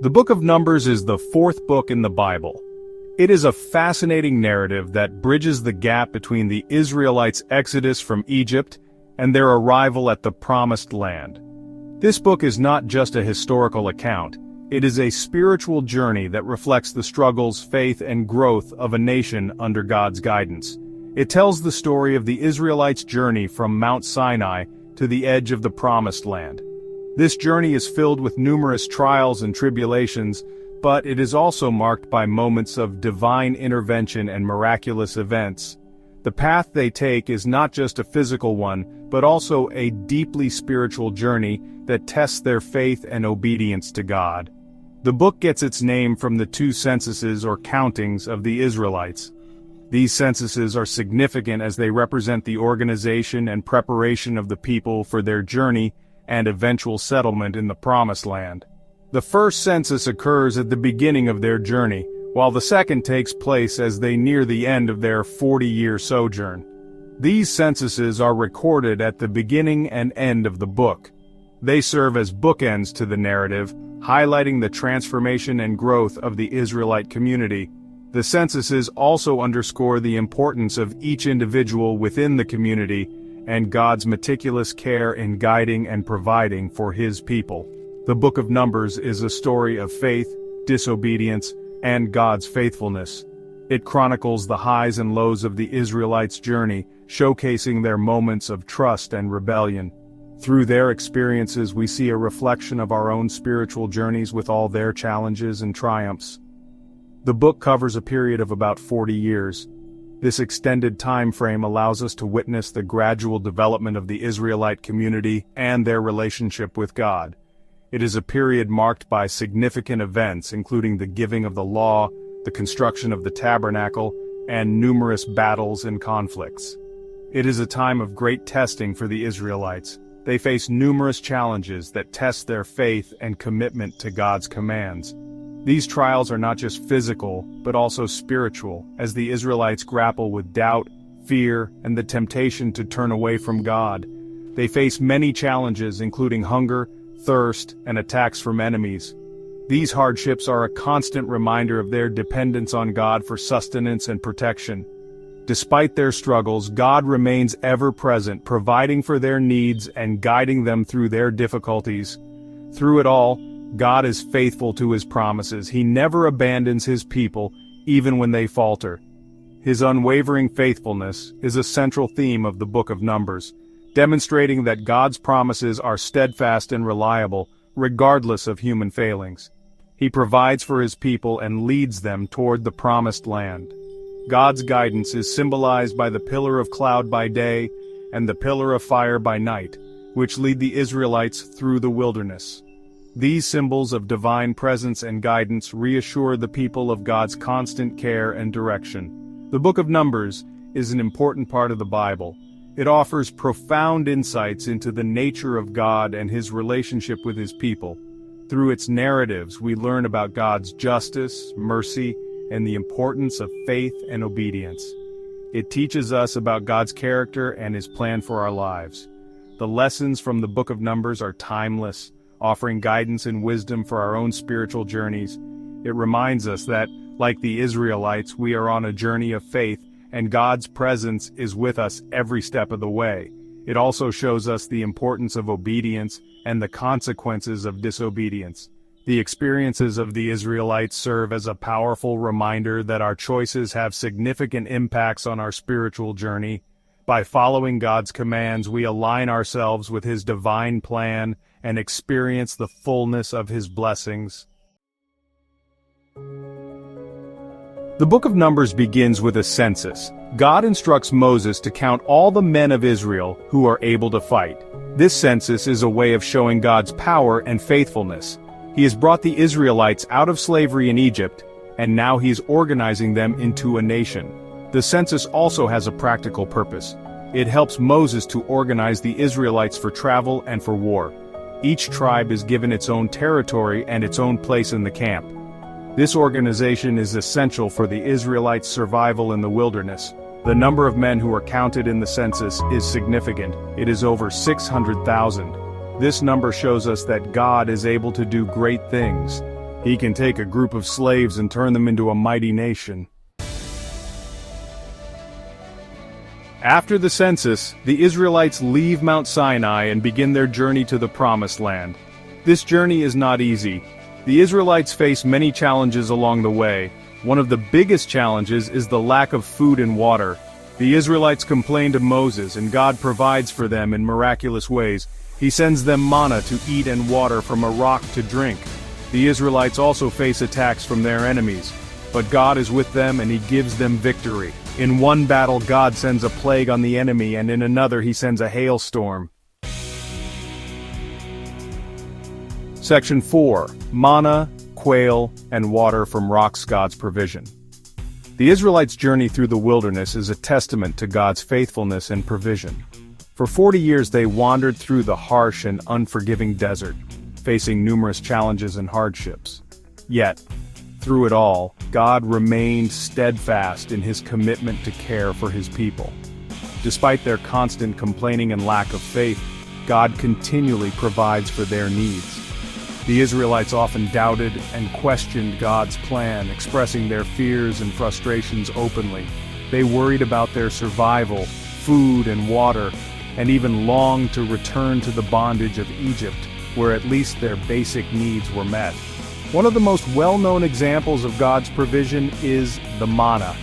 The Book of Numbers is the fourth book in the Bible. It is a fascinating narrative that bridges the gap between the Israelites' exodus from Egypt and their arrival at the Promised Land. This book is not just a historical account, it is a spiritual journey that reflects the struggles, faith, and growth of a nation under God's guidance. It tells the story of the Israelites' journey from Mount Sinai to the edge of the Promised Land. This journey is filled with numerous trials and tribulations, but it is also marked by moments of divine intervention and miraculous events. The path they take is not just a physical one, but also a deeply spiritual journey that tests their faith and obedience to God. The book gets its name from the two censuses or countings of the Israelites. These censuses are significant as they represent the organization and preparation of the people for their journey and eventual settlement in the Promised Land. The first census occurs at the beginning of their journey, while the second takes place as they near the end of their 40-year sojourn. These censuses are recorded at the beginning and end of the book. They serve as bookends to the narrative, highlighting the transformation and growth of the Israelite community. The censuses also underscore the importance of each individual within the community and God's meticulous care in guiding and providing for His people. The Book of Numbers is a story of faith, disobedience, and God's faithfulness. It chronicles the highs and lows of the Israelites' journey, showcasing their moments of trust and rebellion. Through their experiences, we see a reflection of our own spiritual journeys with all their challenges and triumphs. The book covers a period of about 40 years. This extended time frame allows us to witness the gradual development of the Israelite community and their relationship with God. It is a period marked by significant events including the giving of the law, the construction of the tabernacle, and numerous battles and conflicts. It is a time of great testing for the Israelites. They face numerous challenges that test their faith and commitment to God's commands. These trials are not just physical, but also spiritual, as the Israelites grapple with doubt, fear, and the temptation to turn away from God. They face many challenges including hunger, thirst, and attacks from enemies. These hardships are a constant reminder of their dependence on God for sustenance and protection. Despite their struggles, God remains ever present, providing for their needs and guiding them through their difficulties. Through it all, God is faithful to His promises. He never abandons His people, even when they falter. His unwavering faithfulness is a central theme of the Book of Numbers, demonstrating that God's promises are steadfast and reliable, regardless of human failings. He provides for His people and leads them toward the Promised Land. God's guidance is symbolized by the pillar of cloud by day and the pillar of fire by night, which lead the Israelites through the wilderness. These symbols of divine presence and guidance reassure the people of God's constant care and direction. The Book of Numbers is an important part of the Bible. It offers profound insights into the nature of God and His relationship with His people. Through its narratives, we learn about God's justice, mercy, and the importance of faith and obedience. It teaches us about God's character and His plan for our lives. The lessons from the Book of Numbers are timeless, offering guidance and wisdom for our own spiritual journeys. It reminds us that, like the Israelites, we are on a journey of faith, and God's presence is with us every step of the way. It also shows us the importance of obedience and the consequences of disobedience. The experiences of the Israelites serve as a powerful reminder that our choices have significant impacts on our spiritual journey. By following God's commands, we align ourselves with His divine plan and experience the fullness of His blessings. The Book of Numbers begins with a census. God instructs Moses to count all the men of Israel who are able to fight. This census is a way of showing God's power and faithfulness. He has brought the Israelites out of slavery in Egypt, and now He is organizing them into a nation. The census also has a practical purpose. It helps Moses to organize the Israelites for travel and for war. Each tribe is given its own territory and its own place in the camp. This organization is essential for the Israelites' survival in the wilderness. The number of men who are counted in the census is significant. It is over 600,000. This number shows us that God is able to do great things. He can take a group of slaves and turn them into a mighty nation. After the census, the Israelites leave Mount Sinai and begin their journey to the Promised Land. This journey is not easy. The Israelites face many challenges along the way. One of the biggest challenges is the lack of food and water. The Israelites complain to Moses, and God provides for them in miraculous ways. He sends them manna to eat and water from a rock to drink. The Israelites also face attacks from their enemies, but God is with them and He gives them victory. In one battle, God sends a plague on the enemy, and in another He sends a hailstorm. Section 4. Manna, quail, and water from rocks, God's provision. The Israelites' journey through the wilderness is a testament to God's faithfulness and provision. For 40 years they wandered through the harsh and unforgiving desert, facing numerous challenges and hardships. Yet, through it all, God remained steadfast in His commitment to care for His people. Despite their constant complaining and lack of faith, God continually provides for their needs. The Israelites often doubted and questioned God's plan, expressing their fears and frustrations openly. They worried about their survival, food and water, and even longed to return to the bondage of Egypt, where at least their basic needs were met. One of the most well-known examples of God's provision is the manna.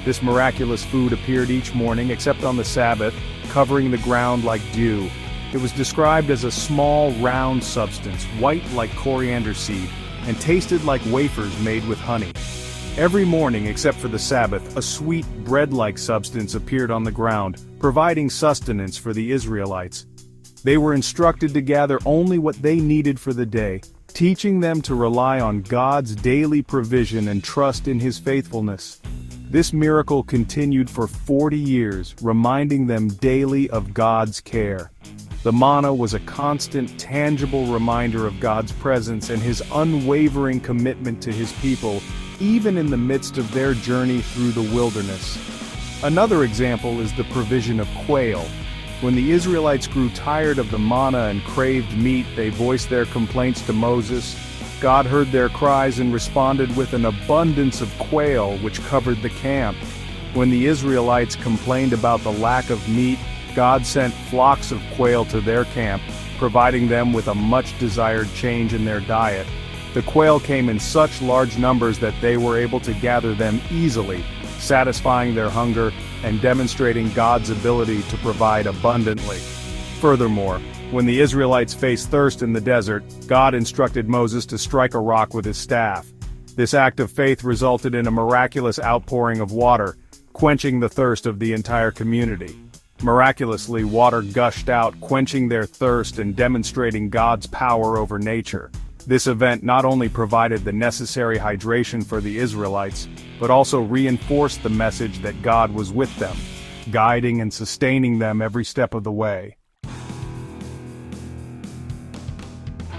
This miraculous food appeared each morning except on the Sabbath, covering the ground like dew. It was described as a small, round substance, white like coriander seed, and tasted like wafers made with honey. Every morning except for the Sabbath, a sweet, bread-like substance appeared on the ground, providing sustenance for the Israelites. They were instructed to gather only what they needed for the day, teaching them to rely on God's daily provision and trust in His faithfulness. This miracle continued for 40 years, reminding them daily of God's care. The manna was a constant, tangible reminder of God's presence and His unwavering commitment to His people, even in the midst of their journey through the wilderness. Another example is the provision of quail. When the Israelites grew tired of the manna and craved meat, they voiced their complaints to Moses. God heard their cries and responded with an abundance of quail which covered the camp. When the Israelites complained about the lack of meat, God sent flocks of quail to their camp, providing them with a much-desired change in their diet. The quail came in such large numbers that they were able to gather them easily, satisfying their hunger and demonstrating God's ability to provide abundantly. Furthermore, when the Israelites faced thirst in the desert, God instructed Moses to strike a rock with his staff. This act of faith resulted in a miraculous outpouring of water, quenching the thirst of the entire community. Miraculously, water gushed out, quenching their thirst and demonstrating God's power over nature. This event not only provided the necessary hydration for the Israelites, but also reinforced the message that God was with them, guiding and sustaining them every step of the way.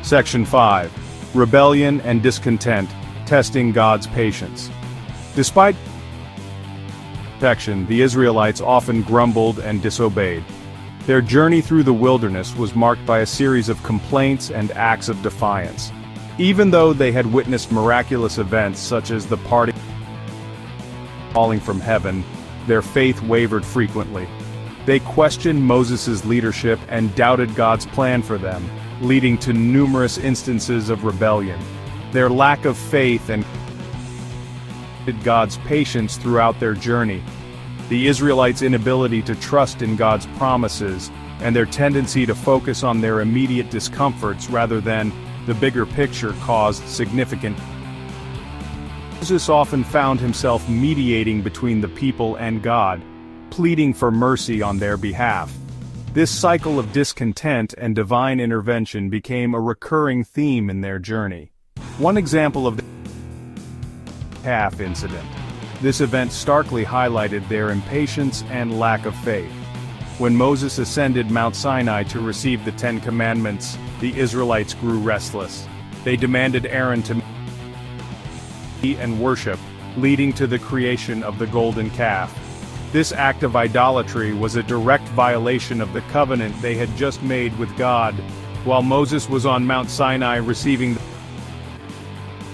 Section 5. Rebellion and discontent, testing God's patience. Despite protection, the Israelites often grumbled and disobeyed. Their journey through the wilderness was marked by a series of complaints and acts of defiance. Even though they had witnessed miraculous events such as the parting falling from heaven, their faith wavered frequently. They questioned Moses' leadership and doubted God's plan for them, leading to numerous instances of rebellion. Their lack of faith and God's patience throughout their journey. The Israelites' inability to trust in God's promises, and their tendency to focus on their immediate discomforts rather than the bigger picture caused significant. Moses often found himself mediating between the people and God, pleading for mercy on their behalf. This cycle of discontent and divine intervention became a recurring theme in their journey. One example of the calf incident. This event starkly highlighted their impatience and lack of faith. When Moses ascended Mount Sinai to receive the Ten Commandments, the Israelites grew restless. They demanded Aaron to eat and worship, leading to the creation of the golden calf. This act of idolatry was a direct violation of the covenant they had just made with God. While Moses was on Mount Sinai receiving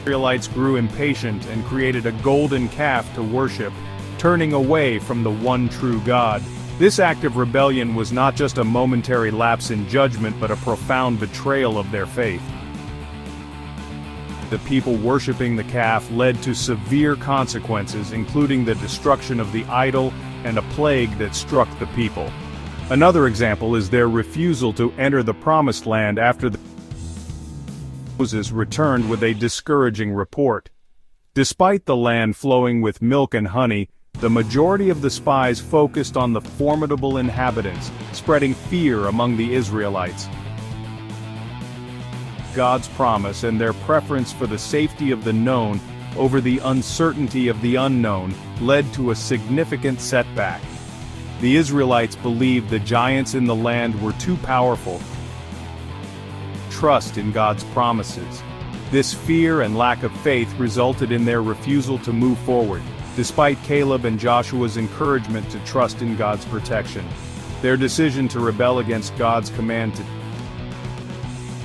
Israelites grew impatient and created a golden calf to worship, turning away from the one true God. This act of rebellion was not just a momentary lapse in judgment but a profound betrayal of their faith. The people worshipping the calf led to severe consequences, including the destruction of the idol and a plague that struck the people. Another example is their refusal to enter the Promised Land after Moses returned with a discouraging report. Despite the land flowing with milk and honey, the majority of the spies focused on the formidable inhabitants, spreading fear among the Israelites. God's promise and their preference for the safety of the known over the uncertainty of the unknown led to a significant setback. The Israelites believed the giants in the land were too powerful to trust in God's promises. This fear and lack of faith resulted in their refusal to move forward, despite Caleb and Joshua's encouragement to trust in God's protection. Their decision to rebel against God's command to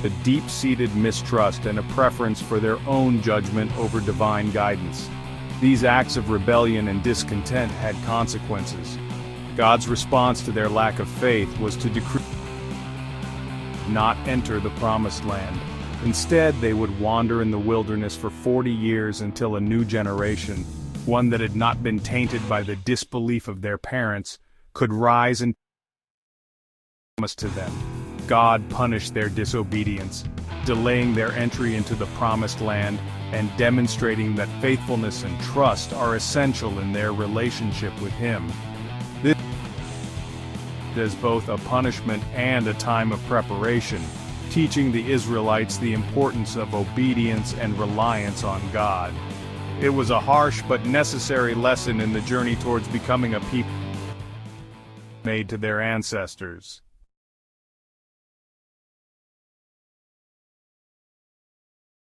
a deep-seated mistrust and a preference for their own judgment over divine guidance. These acts of rebellion and discontent had consequences. God's response to their lack of faith was to decree not enter the Promised Land. Instead, they would wander in the wilderness for 40 years until a new generation, one that had not been tainted by the disbelief of their parents, could rise and promise to them. God punished their disobedience, delaying their entry into the Promised Land and demonstrating that faithfulness and trust are essential in their relationship with Him. This is both a punishment and a time of preparation, teaching the Israelites the importance of obedience and reliance on God. It was a harsh but necessary lesson in the journey towards becoming a people made to their ancestors.